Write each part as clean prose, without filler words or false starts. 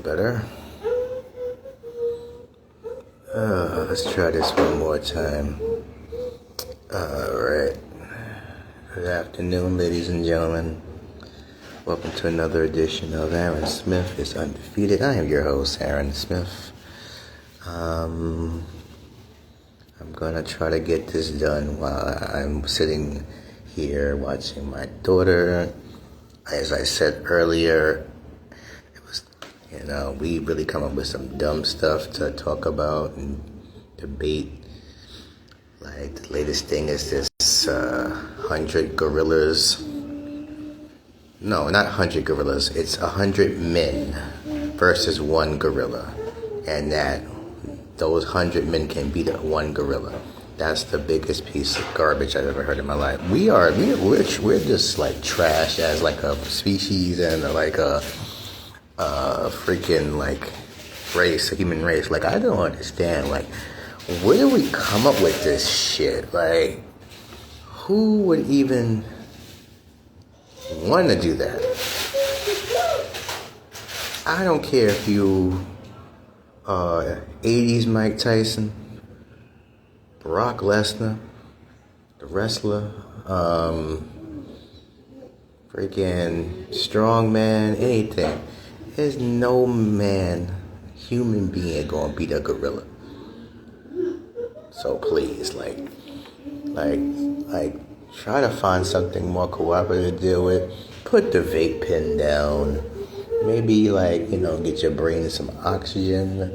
better. Let's try this one more time. Alright. Good afternoon, ladies and gentlemen. Welcome to another edition of Aaron Smith is Undefeated. I am your host, Aaron Smith. I'm gonna try to get this done while I'm sitting here watching my daughter. As I said earlier, we really come up with some dumb stuff to talk about and debate. Like, the latest thing is this 100 gorillas. No, not 100 gorillas. It's 100 men versus one gorilla. And that those 100 men can beat one gorilla. That's the biggest piece of garbage I've ever heard in my life. We're just like trash as like a species and like a freaking like race, a human race. Like, I don't understand. Like, where do we come up with this shit? Like, who would even want to do that? I don't care if you 80s Mike Tyson, Brock Lesnar, the wrestler, freaking strongman, anything. There's no human being gonna beat a gorilla. So please, like, try to find something more cooperative to deal with. Put the vape pen down. Maybe, get your brain some oxygen.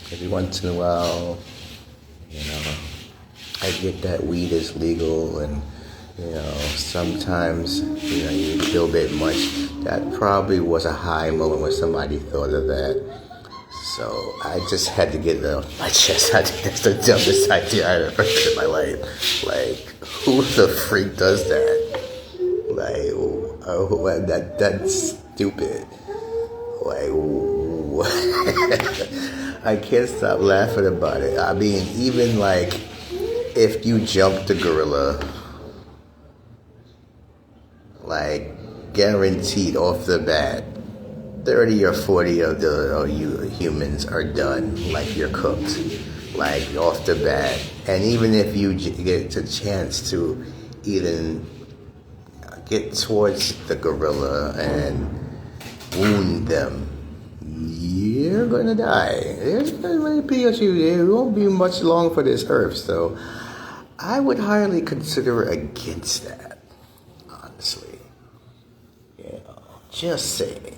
Every once in a while, I get that weed is legal and, sometimes, you feel a bit much. That probably was a high moment when somebody thought of that. So I just had to get it off my chest. I think that's the dumbest idea I've ever heard in my life. Like, who the freak does that? Like, that's stupid. Like, what? I can't stop laughing about it. I mean, even like, if you jump the gorilla, like, guaranteed off the bat, 30 or 40 of you humans are done. Like, you're cooked, like, off the bat. And even if you get a chance to even get towards the gorilla and wound them, you're gonna die. There's not many people. There won't be much long for this earth. So I would highly consider against that, honestly. Just saying.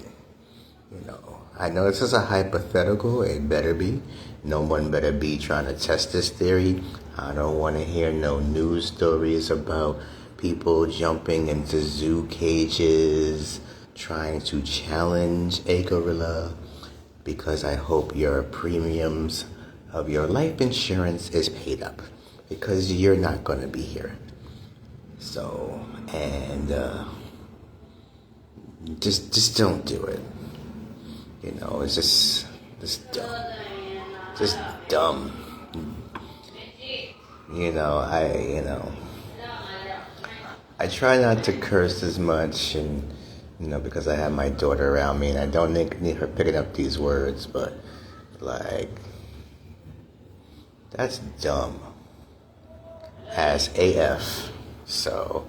I know this is a hypothetical. It better be. No one better be trying to test this theory. I don't want to hear no news stories about people jumping into zoo cages trying to challenge a gorilla, because I hope your premiums of your life insurance is paid up, because you're not going to be here. So, and just don't do it. It's just dumb. Just dumb. I try not to curse as much, and because I have my daughter around me, and I don't need her picking up these words, but like, that's dumb as AF. So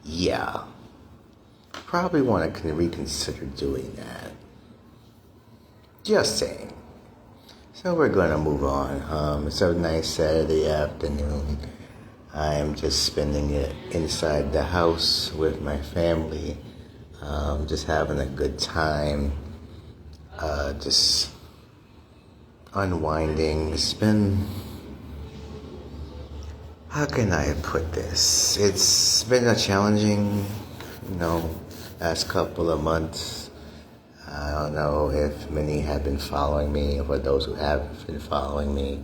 yeah, probably want to reconsider doing that. Just saying. So we're going to move on. It's a nice Saturday afternoon. I am just spending it inside the house with my family. Just having a good time. Just unwinding. It's been... How can I put this? It's been a challenging, last couple of months. I don't know if many have been following me, or those who have been following me,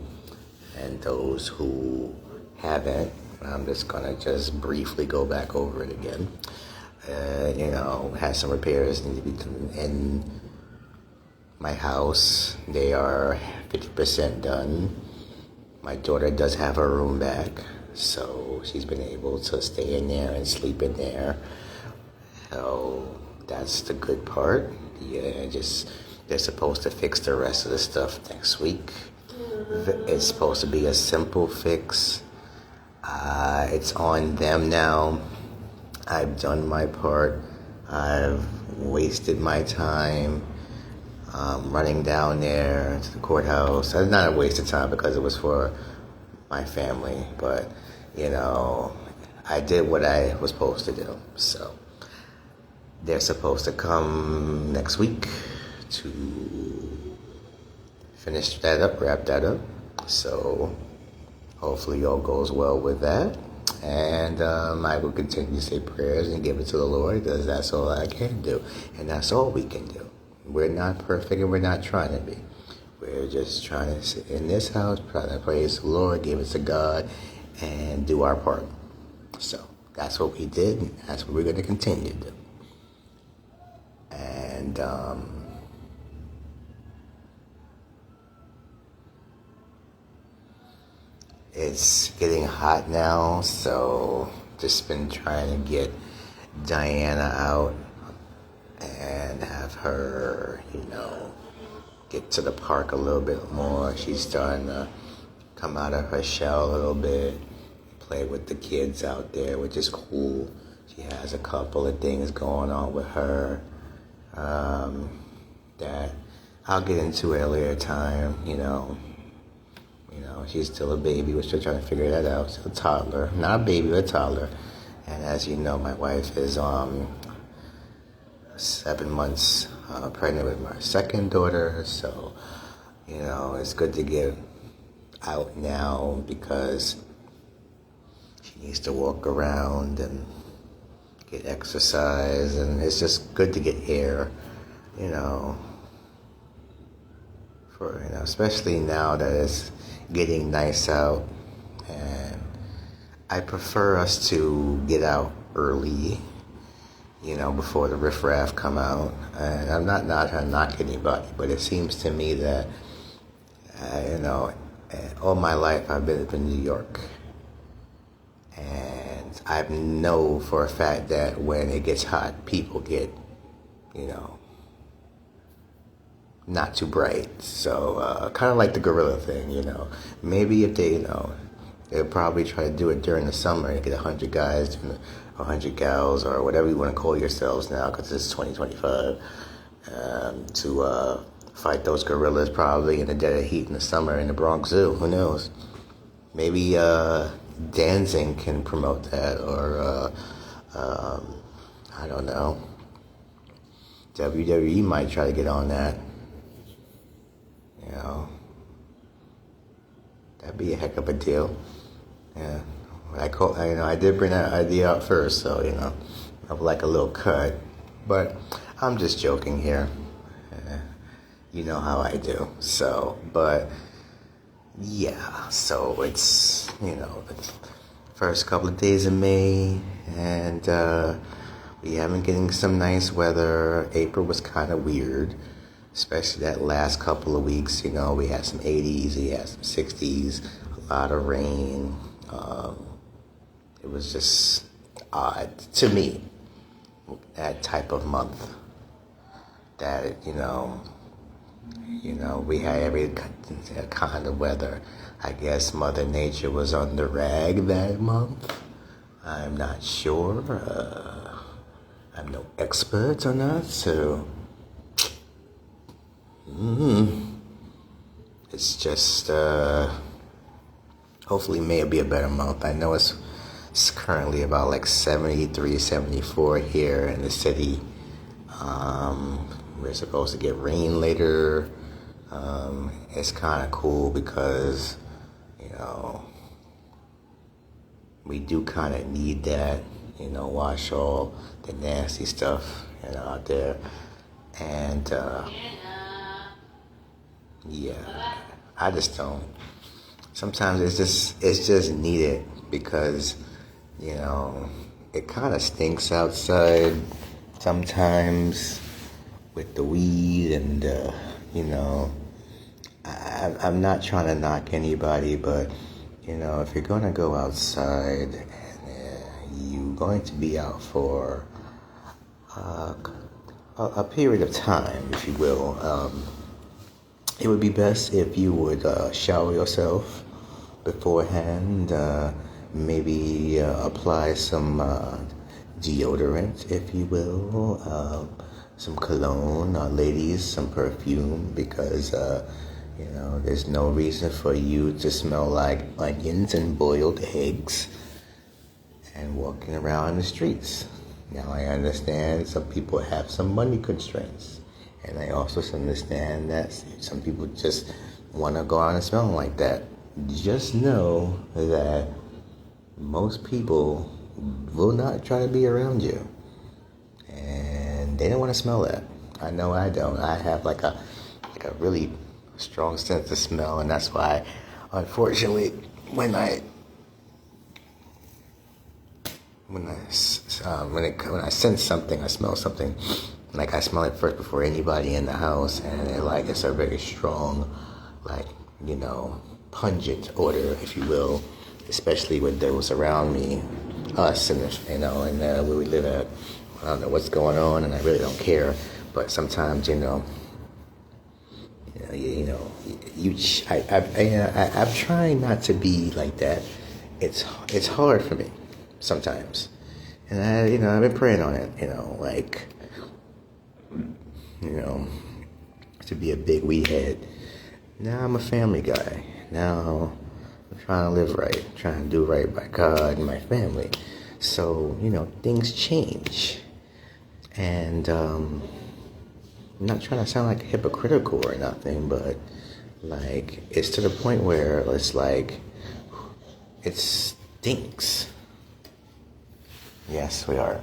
and those who haven't. I'm just gonna briefly go back over it again. Had some repairs need to be done in my house. They are 50% done. My daughter does have her room back, so she's been able to stay in there and sleep in there. So that's the good part. Yeah, just they're supposed to fix the rest of the stuff next week. It's supposed to be a simple fix. It's on them now. I've done my part. I've wasted my time running down there to the courthouse. It's not a waste of time because it was for my family, but I did what I was supposed to do. So they're supposed to come next week to finish that up, wrap that up. So hopefully all goes well with that. And I will continue to say prayers and give it to the Lord, because that's all I can do. And that's all we can do. We're not perfect, and we're not trying to be. We're just trying to sit in this house, trying to praise the Lord, give it to God, and do our part. So that's what we did, and that's what we're going to continue to do. And it's getting hot now, so just been trying to get Diana out and have her, get to the park a little bit more. She's starting to come out of her shell a little bit, play with the kids out there, which is cool. She has a couple of things going on with her that I'll get into at a later time. She's still a baby. We're still trying to figure that out. She's a toddler. Not a baby, but a toddler. And as you know, my wife is 7 months pregnant with my second daughter. So, it's good to get out now because she needs to walk around and get exercise. And it's just good to get air, especially now that it's getting nice out. And I prefer us to get out early, before the riffraff come out. And I'm not trying to knock anybody, but it seems to me that, all my life I've been in New York. And I know for a fact that when it gets hot, people get, not too bright. So kind of like the gorilla thing, Maybe if they, they'll probably try to do it during the summer and get 100 guys, 100 gals, or whatever you want to call yourselves now, because it's 2025, to fight those gorillas probably in the dead of heat in the summer in the Bronx Zoo. Who knows? Maybe dancing can promote that, or I don't know. WWE might try to get on that. That'd be a heck of a deal. Yeah. I did bring that idea up first, so, of like a little cut. But I'm just joking here. You know how I do. So, but, yeah. So it's, the first couple of days of May, and we have been getting some nice weather. April was kind of weird, especially that last couple of weeks. We had some 80s, we had some 60s, a lot of rain. It was just odd to me, that type of month, that, we had every kind of weather. I guess Mother Nature was on the rag that month. I'm not sure. I'm no expert on that, so it's just hopefully May will be a better month. I know it's currently about like 73, 74 here in the city. We're supposed to get rain later. It's kind of cool because, we do kind of need that, wash all the nasty stuff, out there. And, yeah, I just don't. Sometimes it's just needed because, it kind of stinks outside sometimes with the weed and, I'm not trying to knock anybody, but, if you're going to go outside and you're going to be out for a a period of time, if you will, it would be best if you would shower yourself beforehand, maybe apply some deodorant, if you will, some cologne, ladies, some perfume, because there's no reason for you to smell like onions and boiled eggs and walking around the streets. Now, I understand some people have some money constraints, and I also understand that some people just want to go out and smell like that. Just know that most people will not try to be around you, and they don't want to smell that. I know I don't. I have like a really strong sense of smell, and that's why, unfortunately, when I sense something, I smell something, like I smell it first before anybody in the house, and it's a very strong, pungent odor, if you will, especially with those around me, us, and where we live at. I don't know what's going on, and I really don't care. But sometimes, I'm trying not to be like that. It's hard for me sometimes, and I've been praying on it. To be a big wee head. Now I'm a family guy. Now I'm trying to live right, trying to do right by God and my family. So, things change. And I'm not trying to sound like hypocritical or nothing, but it's to the point where it's it stinks. Yes, we are.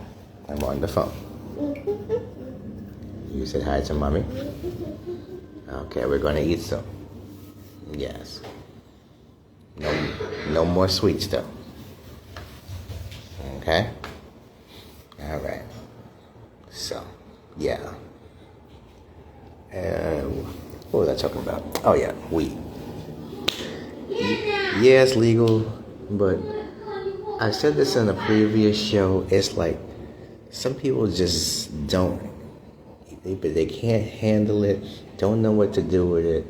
I'm on the phone. You said hi to mommy? Okay, we're going to eat some. Yes. No more sweets, though. Okay? All right. So, yeah. What was I talking about? Oh, yeah, weed. Yeah, it's legal, but I said this in a previous show. It's some people just don't. They can't handle it, don't know what to do with it,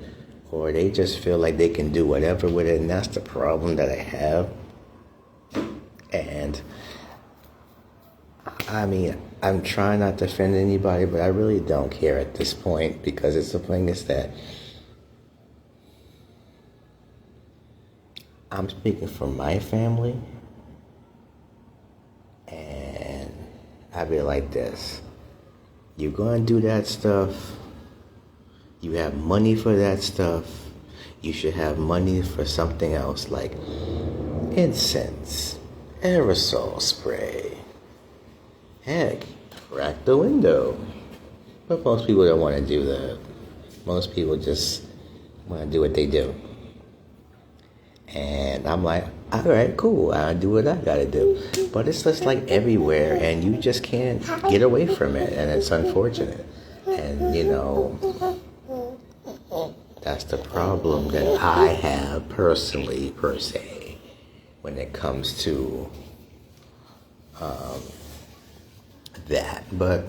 or they just feel like they can do whatever with it, and that's the problem that I have. And I'm trying not to offend anybody, but I really don't care at this point, because it's the thing is that I'm speaking for my family, and I be like this. You're going to do that stuff. You have money for that stuff. You should have money for something else, like incense, aerosol spray. Heck, crack the window. But most people don't want to do that. Most people just want to do what they do. And I'm like, all right, cool. I'll do what I got to do. But it's just everywhere, and you just can't get away from it, and it's unfortunate. And, that's the problem that I have personally, per se, when it comes to that. But,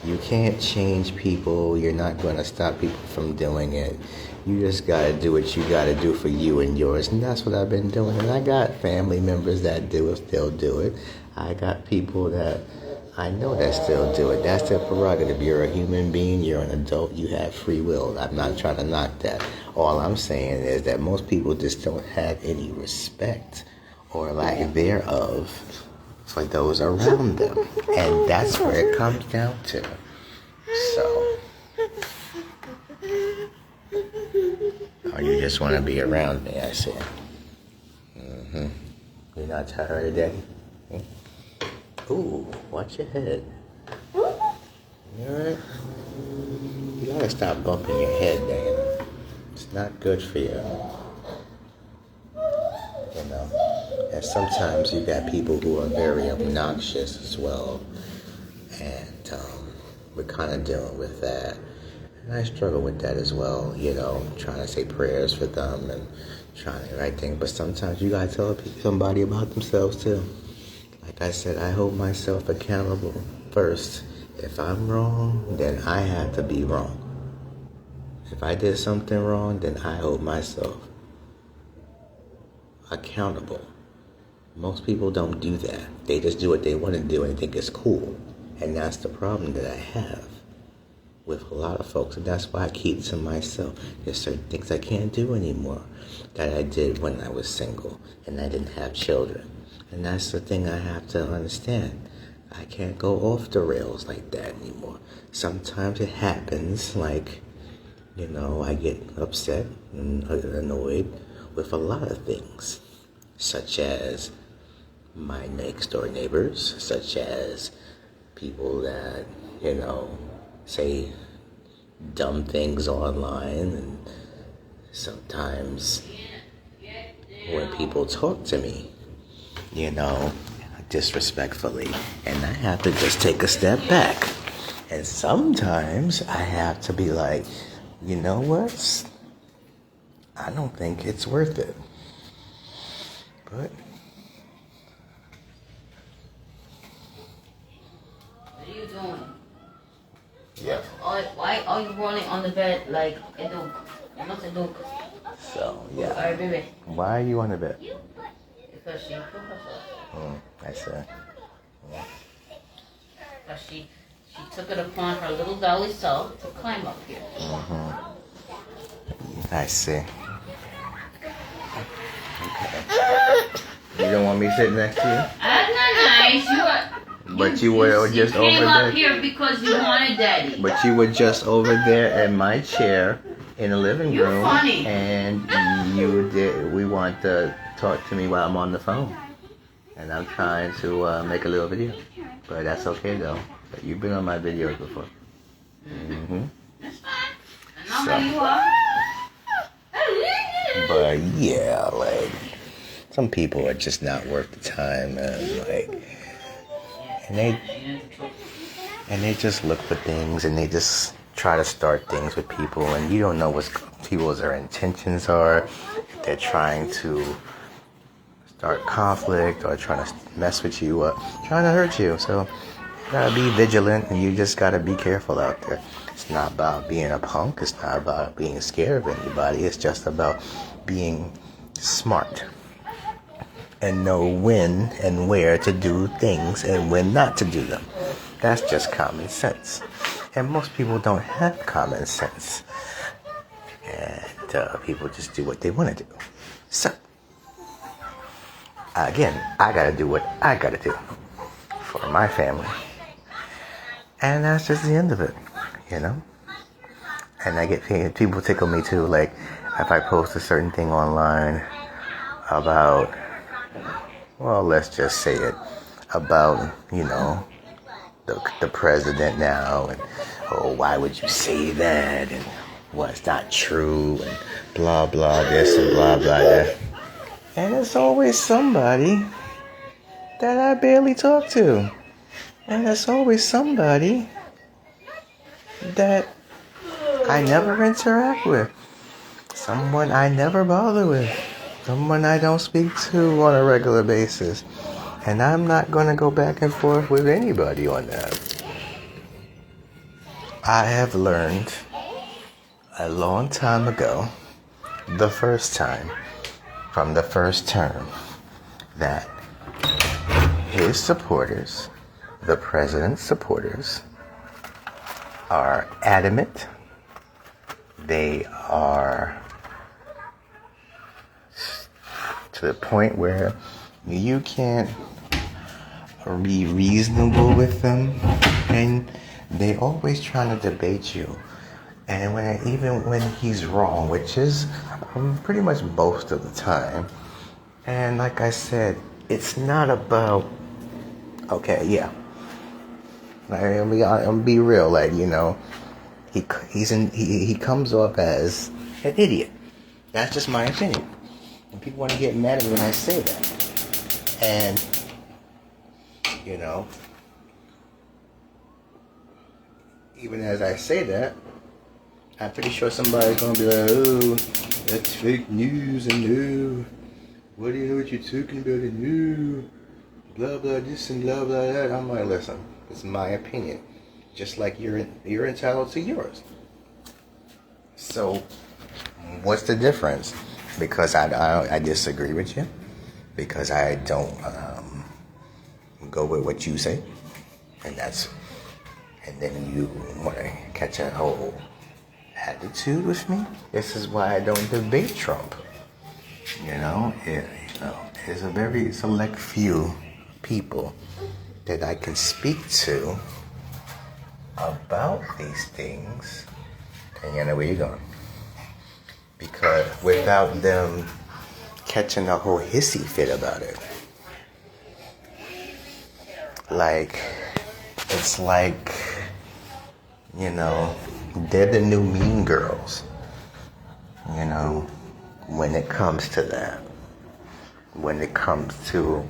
you can't change people. You're not going to stop people from doing it. You just got to do what you got to do for you and yours. And that's what I've been doing. And I got family members that still do it. I got people that I know that still do it. That's their prerogative. You're a human being. You're an adult. You have free will. I'm not trying to knock that. All I'm saying is that most people just don't have any respect or lack thereof for those around them. And that's where it comes down to. So, or you just want to be around me, I said. You're not tired, Daddy? Ooh, watch your head. You alright? You gotta stop bumping your head, Diana. It's not good for you. And sometimes you got people who are very obnoxious as well. And we're kind of dealing with that. And I struggle with that as well, trying to say prayers for them and trying the right thing. But sometimes you gotta tell somebody about themselves too. Like I said, I hold myself accountable for first, if I'm wrong, then I have to be wrong. If I did something wrong, then I hold myself accountable. Most people don't do that. They just do what they want to do and think it's cool. And that's the problem that I have with a lot of folks. And that's why I keep to myself. There's certain things I can't do anymore that I did when I was single and I didn't have children. And that's the thing I have to understand. I can't go off the rails like that anymore. Sometimes it happens, like, I get upset and annoyed with a lot of things, such as my next door neighbors, such as people that, say dumb things online, and sometimes when people talk to me, disrespectfully, and I have to just take a step back. And sometimes I have to be like, you know what? I don't think it's worth it. But what are you doing? yeah. Why are you rolling on the bed like a dog? I'm not a dog. So yeah. Alright, baby. Why are you on the bed? Because she put herself. I see. Because she took it upon her little dolly self to climb up here. I see. Okay. You don't want me sitting next to you? That's not nice. But you were just over came there. up here because you wanted daddy. But you were just over there in my chair in the living You're room. funny. And we want to talk to me while I'm on the phone. And I'm trying to make a little video. But that's okay though. But you've been on my videos before. That's fine. I know how you are. But yeah, like, some people are just not worth the time, and and they just look for things, and they just try to start things with people, and you don't know what people's intentions are. If they're trying to start conflict or trying to mess with you or trying to hurt you. So you gotta be vigilant, and you just gotta be careful out there. It's not about being a punk. It's not about being scared of anybody. It's just about being smart and know when and where to do things and when not to do them. That's just common sense. And most people don't have common sense. And people just do what they want to do. So, again, I gotta do what I gotta do for my family. And that's just the end of it, And I get people tickle me too, like if I post a certain thing online about, well, let's just say it, about, the president now, and, oh, why would you say that, and, well, it's not true, and blah, blah, this, and blah, blah, that. And it's always somebody that I barely talk to. And there's always somebody that I never interact with. Someone I never bother with. Someone I don't speak to on a regular basis. And I'm not going to go back and forth with anybody on that. I have learned a long time ago, the first time, from the first term, that his supporters, the president's supporters, are adamant. They are to the point where you can't be reasonable with them, and they always trying to debate you. And even when he's wrong, which is pretty much most of the time, and like I said, it's not about, okay, yeah, I'm gonna be real, like, he comes off as an idiot. That's just my opinion. And people want to get mad at me when I say that. And, even as I say that, I'm pretty sure somebody's going to be like, oh, that's fake news, and no, what do you know what you're talking about, and no, blah, blah, this and blah, blah, that. I'm like, listen, It's my opinion. Just like you're entitled to yours. So, what's the difference? Because I disagree with you. Because I don't go with what you say. And then you want to catch a whole attitude with me. This is why I don't debate Trump. There's a very select few people that I can speak to about these things. And you know where you're going. Because without them catching a whole hissy fit about it. Like, it's like, they're the new mean girls. When it comes to that. When it comes to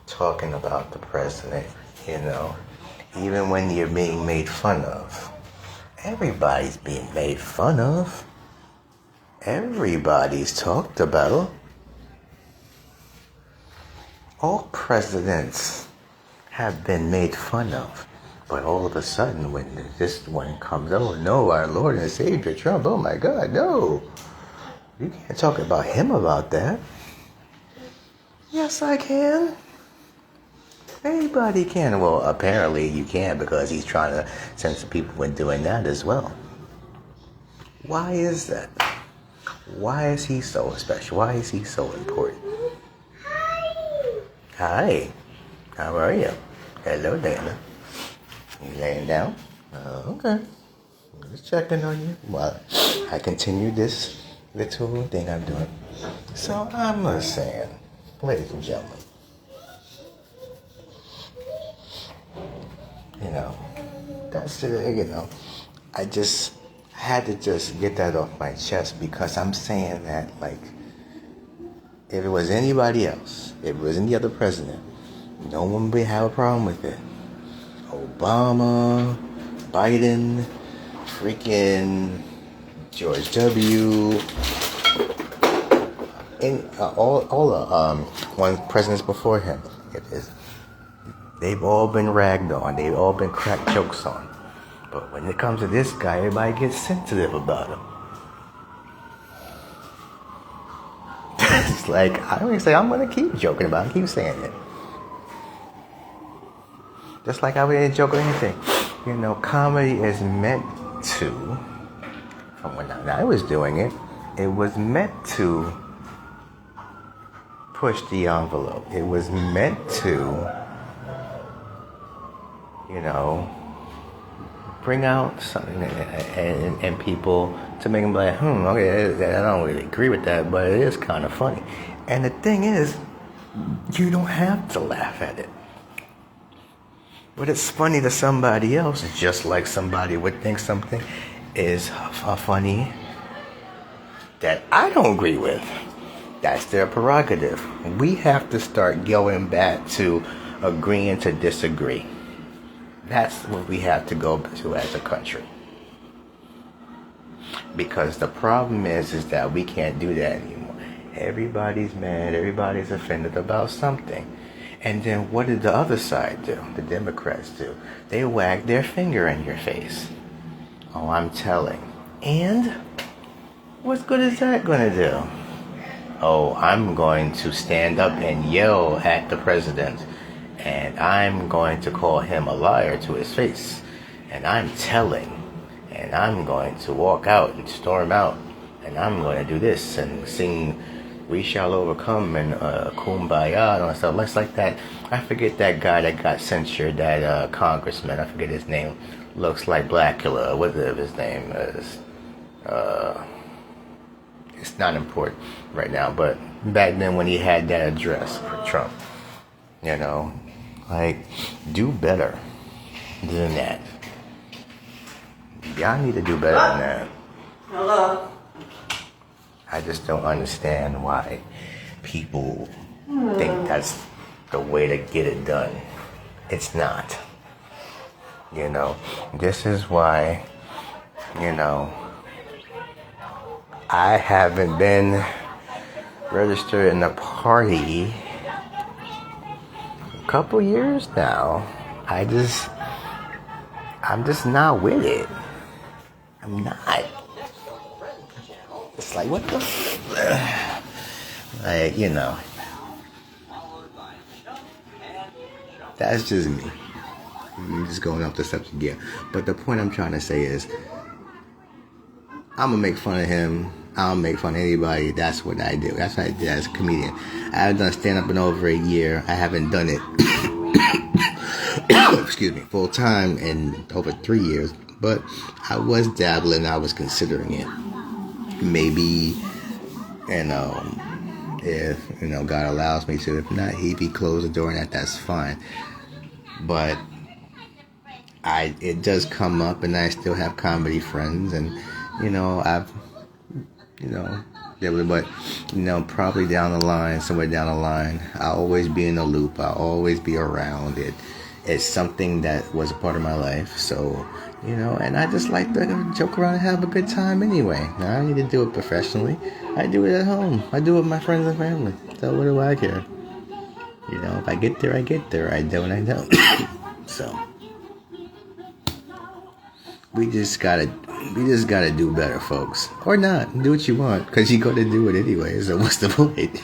talking about the president, even when you're being made fun of. Everybody's being made fun of. Everybody's talked about. All presidents have been made fun of. But all of a sudden, when this one comes, oh no, our Lord and Savior Trump, oh my God, no. You can't talk about him about that. Yes, I can. Anybody can. Well, apparently you can because he's trying to send some people in doing that as well. Why is that? Why is he so special? Why is he so important? Hi. How are you? Hello, Dana. You laying down? Okay. Just checking on you while I continue this little thing I'm doing. So I'm just saying, ladies and gentlemen, that's it, I just had to just get that off my chest because I'm saying that, like, if it was anybody else, if it was any other president, no one would have a problem with it. Obama, Biden, freaking George W. And all the one presidents before him, they've all been ragged on. They've all been cracked jokes on. But when it comes to this guy, everybody gets sensitive about him. It's like, I always say, I'm going to keep joking about it, keep saying it. Just like I wouldn't joke or anything. Comedy is meant to, from when I was doing it, it was meant to push the envelope. It was meant to, bring out something and people to make them like, okay, I don't really agree with that, but it is kind of funny. And the thing is, you don't have to laugh at it. But it's funny to somebody else, just like somebody would think something is funny that I don't agree with. That's their prerogative. We have to start going back to agreeing to disagree. That's what we have to go to as a country. Because the problem is that we can't do that anymore. Everybody's mad, everybody's offended about something. And then what did the other side do? The Democrats do. They wag their finger in your face. Oh, I'm telling. And what good is that going to do? Oh, I'm going to stand up and yell at the president. And I'm going to call him a liar to his face. And I'm telling. And I'm going to walk out and storm out. And I'm going to do this and sing We Shall Overcome and Kumbaya and all that stuff. It's like that. I forget that guy that got censured, that congressman. I forget his name. Looks like Blackula. Whatever his name is. It's not important right now. But back then when he had that address for Trump. Do better than that. Y'all need to do better than that. Hello. I just don't understand why people think that's the way to get it done. It's not. This is why, I haven't been registered in a party a couple years now. I'm just not with it. I'm not. It's like, what the like, that's just me. I'm just going off the subject gear. But the point I'm trying to say is, I'm going to make fun of him. I'll make fun of anybody. That's what I do. That's what I did as a comedian. I haven't done stand-up in over a year. I haven't done it, excuse me, full time in over 3 years. But I was dabbling. I was considering it. Maybe, if, God allows me to. If not, he closed the door and that's fine. But it does come up, and I still have comedy friends, and I've but probably down the line, somewhere down the line, I'll always be in the loop. I'll always be around it. It's something that was a part of my life, so and I just like to joke around and have a good time anyway. Now, I don't need to do it professionally. I do it at home. I do it with my friends and family. So what do I care? If I get there, I get there. I don't, I don't. So we just gotta do better, folks. Or not. Do what you want, because you're gonna do it anyway. So what's the point?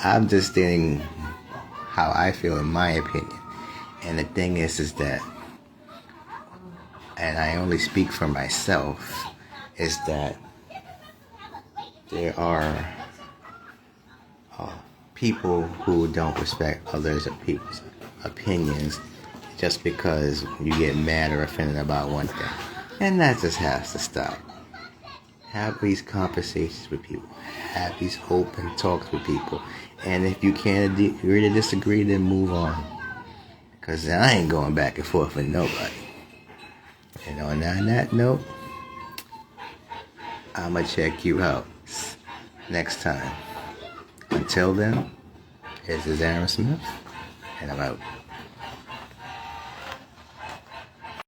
I'm just stating how I feel, in my opinion. And the thing is that, and I only speak for myself, is that there are people who don't respect others' people's opinions just because you get mad or offended about one thing. And that just has to stop. Have these conversations with people. Have these open talks with people. And if you can't agree to disagree, then move on. Because I ain't going back and forth with nobody. And on that note, I'm going to check you out next time. Until then, this is Aaron Smith, and I'm out.